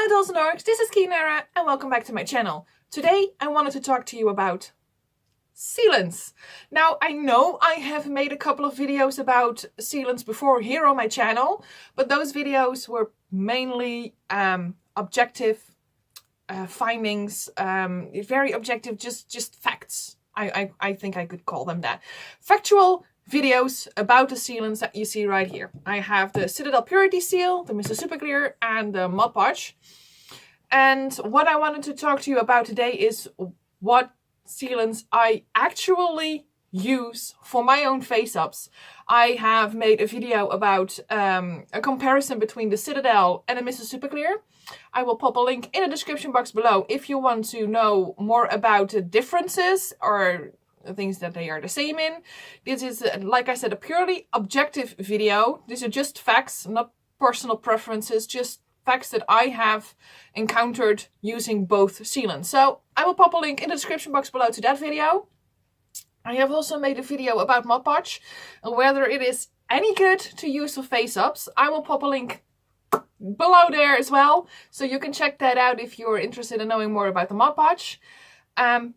Hello Dolls and Dorks, this is Kyanara and welcome back to my channel. Today I wanted to talk to you about sealants. Now I know I have made a couple of videos about sealants before here on my channel, but those videos were mainly objective findings, very objective, just facts. I think I could call them that. Factual videos about the sealants that you see right here. I have the Citadel Purity Seal, the Mr. Super Clear and the Mod Podge. And what I wanted to talk to you about today is what sealants I actually use for my own face-ups. I have made a video about a comparison between the Citadel and the Mr. Super Clear. I will pop a link in the description box below if you want to know more about the differences or things that they are the same in. This is, like I said, a purely objective video. These are just facts, not personal preferences, just facts that I have encountered using both sealants. So I will pop a link in the description box below to that video. I have also made a video about Mod Podge and whether it is any good to use for face-ups. I will pop a link below there as well, so you can check that out if you're interested in knowing more about the Mod Podge.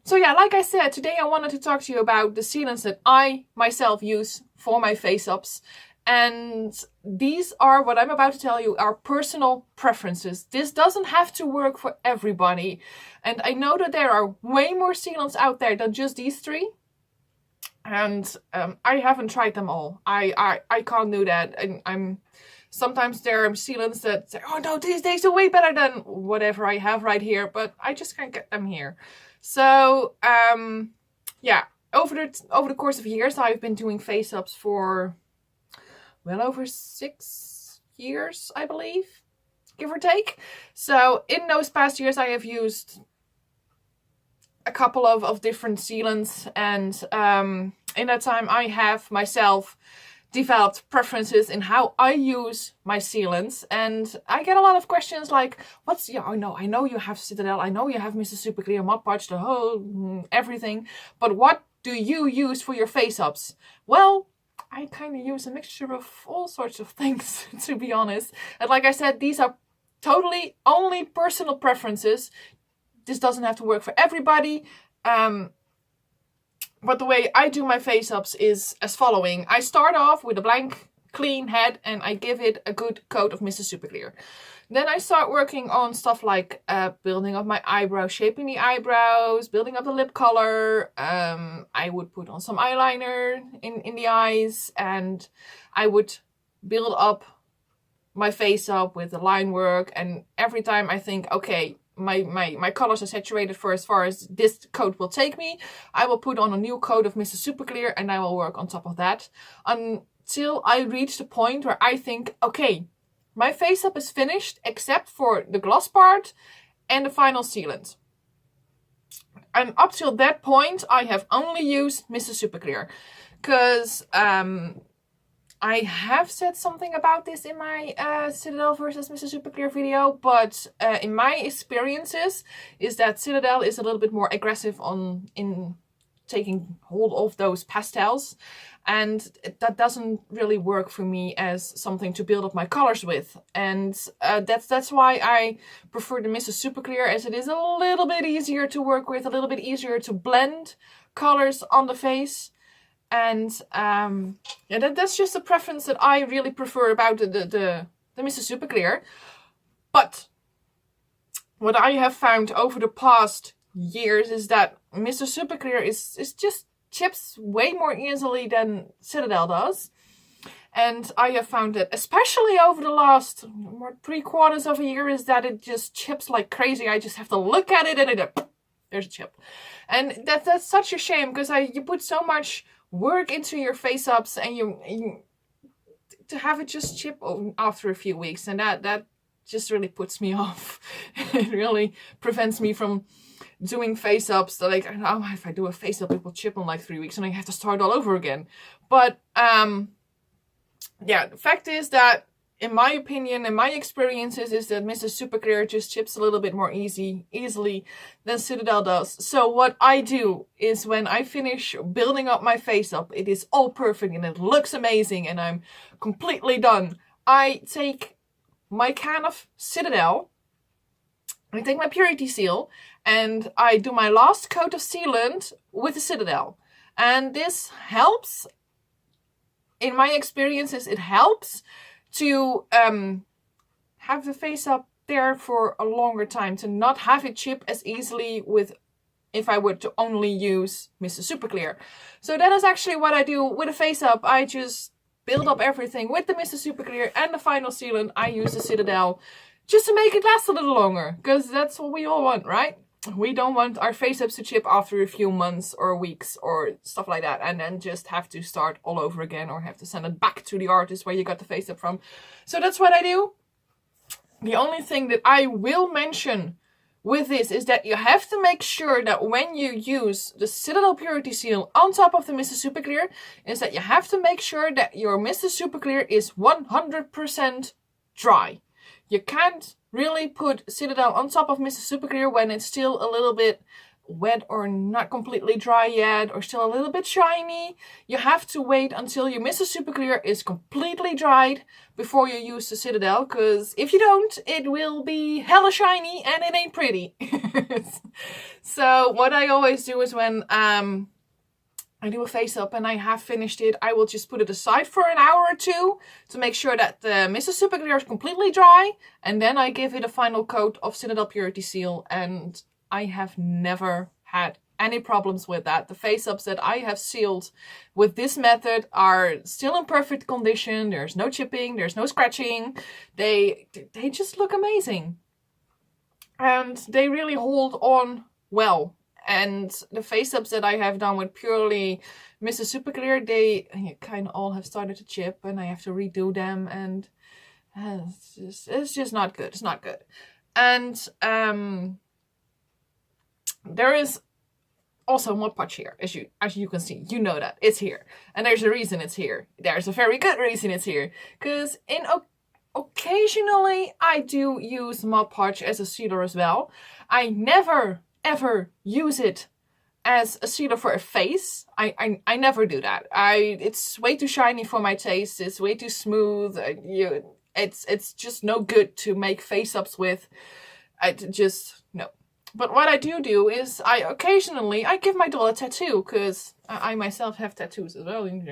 So yeah, like I said, today I wanted to talk to you about the sealants that I myself use for my face-ups. And these are, what I'm about to tell you, are personal preferences. This doesn't have to work for everybody. And I know that there are way more sealants out there than just these three. And I haven't tried them all. I can't do that. And sometimes there are sealants that say, oh no, these are way better than whatever I have right here. But I just can't get them here. So, yeah, over the course of years, I've been doing face-ups for well over 6 years, I believe, give or take. So in those past years, I have used a couple of different sealants, and in that time, I have myself developed preferences in how I use my sealants. And I get a lot of questions like, I know you have Citadel, I know you have Mr. Super Clear, Mod Podge, the whole everything, but what do you use for your face-ups? Well, I kind of use a mixture of all sorts of things, to be honest. And like I said, these are totally only personal preferences. This doesn't have to work for everybody. But the way I do my face-ups is as following. I start off with a blank, clean head and I give it a good coat of Mr. Super Clear. Then I start working on stuff like building up my eyebrows, shaping the eyebrows, building up the lip color. I would put on some eyeliner in the eyes, and I would build up my face up with the line work. And every time I think, okay, my colors are saturated for as far as this coat will take me, I will put on a new coat of Mr. Super Clear and I will work on top of that until I reach the point where I think, okay, my face up is finished except for the gloss part and the final sealant. And up till that point, I have only used Mr. Super Clear, because I have said something about this in my Citadel versus Mr. Super Clear video, but in my experiences is that Citadel is a little bit more aggressive in taking hold of those pastels, and that doesn't really work for me as something to build up my colors with. And that's why I prefer the Mr. Super Clear, as it is a little bit easier to work with, a little bit easier to blend colors on the face. And yeah, that's just a preference that I really prefer about the Mr. Super Clear. But what I have found over the past years is that Mr. Super Clear is just chips way more easily than Citadel does. And I have found that, especially over the last 3/4 of a year, is that it just chips like crazy. I just have to look at it and there's a chip. And that's such a shame, because you put so much work into your face-ups and you to have it just chip after a few weeks, and that just really puts me off. It really prevents me from doing face-ups. Like, oh, if I do a face-up, it will chip in like 3 weeks and I have to start all over again. But yeah, the fact is that, in my opinion, in my experiences, is that Mr. Super Clear just chips a little bit more easily than Citadel does. So what I do is, when I finish building up my face up, it is all perfect and it looks amazing and I'm completely done. I take my can of Citadel I take my purity seal and I do my last coat of sealant with the Citadel. And this helps, in my experiences, it helps to have the face up there for a longer time, to not have it chip as easily with if I were to only use Mr. Super Clear. So that is actually what I do with a face up. I just build up everything with the Mr. Super Clear and the final sealant. I use the Citadel just to make it last a little longer, because that's what we all want, right? We don't want our face ups to chip after a few months or weeks or stuff like that, and then just have to start all over again or have to send it back to the artist where you got the face up from. So that's what I do. The only thing that I will mention with this is that you have to make sure that when you use the Citadel Purity Seal on top of the Mr. Super Clear, is that you have to make sure that your Mr. Super Clear is 100% dry. You can't really put Citadel on top of Mr. Super Clear when it's still a little bit wet or not completely dry yet, or still a little bit shiny. You have to wait until your Mr. Super Clear is completely dried before you use the Citadel, because if you don't, it will be hella shiny and it ain't pretty. So what I always do is when I do a face up and I have finished it, I will just put it aside for an hour or two to make sure that the Mr. Super Clear is completely dry, and then I give it a final coat of Citadel Purity Seal, and I have never had any problems with that. The face ups that I have sealed with this method are still in perfect condition. There's no chipping, there's no scratching. They just look amazing. And they really hold on well. And the face ups that I have done with purely Mr. Super Clear, they kind of all have started to chip, and I have to redo them, and it's just not good. It's not good. And there is also Mod Podge here, as you can see. You know that it's here, and there's a reason it's here. There's a very good reason it's here, because occasionally I do use Mod Podge as a sealer as well. I never ever use it as a sealer for a face. I never do that. It's way too shiny for my taste. It's way too smooth. It's just no good to make face ups with. No. But what I do is I occasionally give my doll a tattoo, because I myself have tattoos as well. And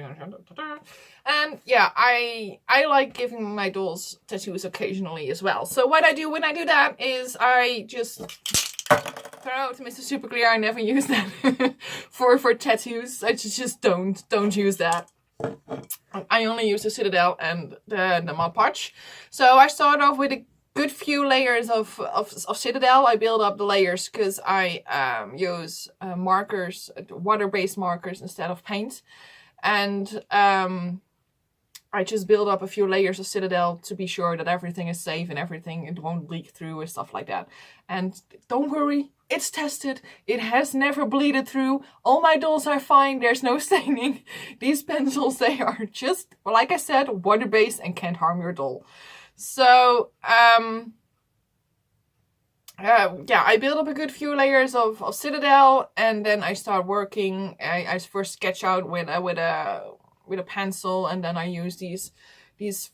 yeah, I like giving my dolls tattoos occasionally as well. So what I do when I do that is I just throw out Mr. Super Clear. I never use that for tattoos. I just don't use that. I only use the Citadel and the Mod Podge. So I start off with a good few layers of Citadel. I build up the layers because I use markers, water-based markers instead of paint. And I just build up a few layers of Citadel to be sure that everything is safe and it won't leak through and stuff like that. And don't worry, it's tested. It has never bleeded through. All my dolls are fine. There's no staining. These pencils, they are just, like I said, water-based and can't harm your doll. So, yeah, I build up a good few layers of Citadel, and then I start working. I first sketch out with a pencil, and then I use these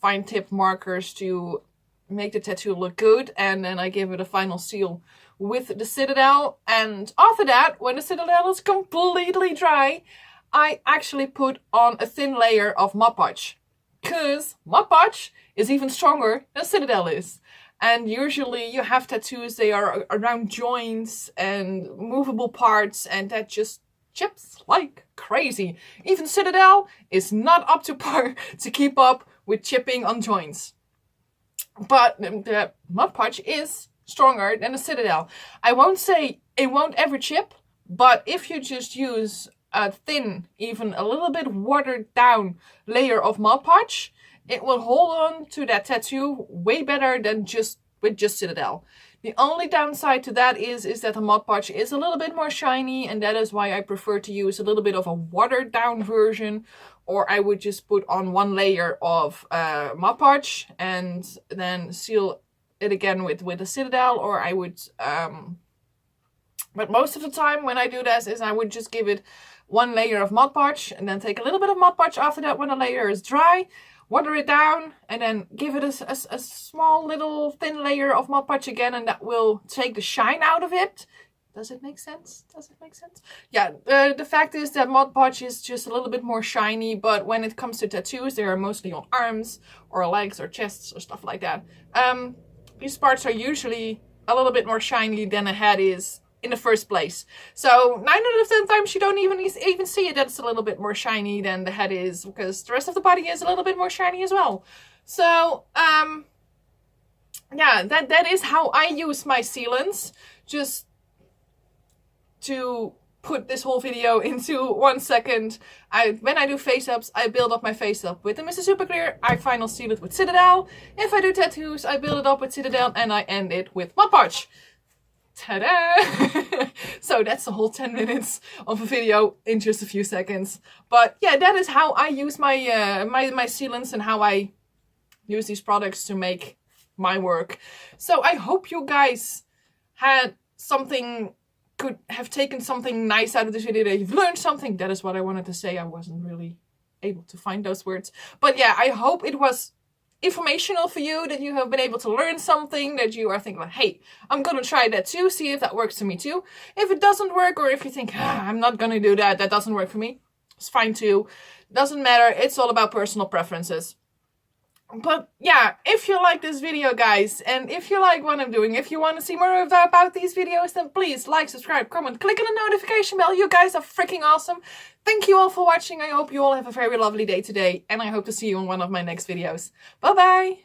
fine tip markers to make the tattoo look good, and then I give it a final seal with the Citadel. And after that, when the Citadel is completely dry, I actually put on a thin layer of Mod Podge, because Mod Podge is even stronger than Citadel is. And usually you have tattoos, they are around joints and movable parts, and that just chips like crazy. Even Citadel is not up to par to keep up with chipping on joints. But the Mod Podge is stronger than the Citadel. I won't say it won't ever chip, but if you just use a thin, even a little bit watered down layer of Mod Podge, it will hold on to that tattoo way better than with just Citadel. The only downside to that is that the Mod Podge is a little bit more shiny, and that is why I prefer to use a little bit of a watered down version, or I would just put on one layer of Mod Podge and then seal it again with the Citadel, or I would, but most of the time when I do this is I would just give it one layer of Mod Podge and then take a little bit of Mod Podge after that when the layer is dry. water it down, and then give it a small little thin layer of Mod Podge again, and that will take the shine out of it. Does it make sense? Does it make sense? Yeah, the fact is that Mod Podge is just a little bit more shiny, but when it comes to tattoos, they are mostly on arms or legs or chests or stuff like that. These parts are usually a little bit more shiny than a head is in the first place. So 9 out of 10 times you don't even see it that it's a little bit more shiny than the head is, because the rest of the body is a little bit more shiny as well. So, yeah, that is how I use my sealants. Just to put this whole video into 1 second, when I do face ups, I build up my face up with the Mr. Super Clear. I final seal it with Citadel. If I do tattoos, I build it up with Citadel, and I end it with Mod Podge. Ta-da! So that's the whole 10 minutes of a video in just a few seconds. But yeah, that is how I use my my sealants and how I use these products to make my work. So I hope you guys had something, could have taken something nice out of this video, that you've learned something. That is what I wanted to say. I wasn't really able to find those words. But yeah, I hope it was informational for you, that you have been able to learn something, that you are thinking like, hey, I'm gonna try that too, see if that works for me too. If it doesn't work, or if you think, I'm not gonna do that, that doesn't work for me, it's fine too. Doesn't matter, it's all about personal preferences. But yeah, if you like this video, guys, and if you like what I'm doing, if you want to see more about these videos, then please like, subscribe, comment, click on the notification bell. You guys are freaking awesome. Thank you all for watching. I hope you all have a very lovely day today, and I hope to see you in one of my next videos. Bye bye!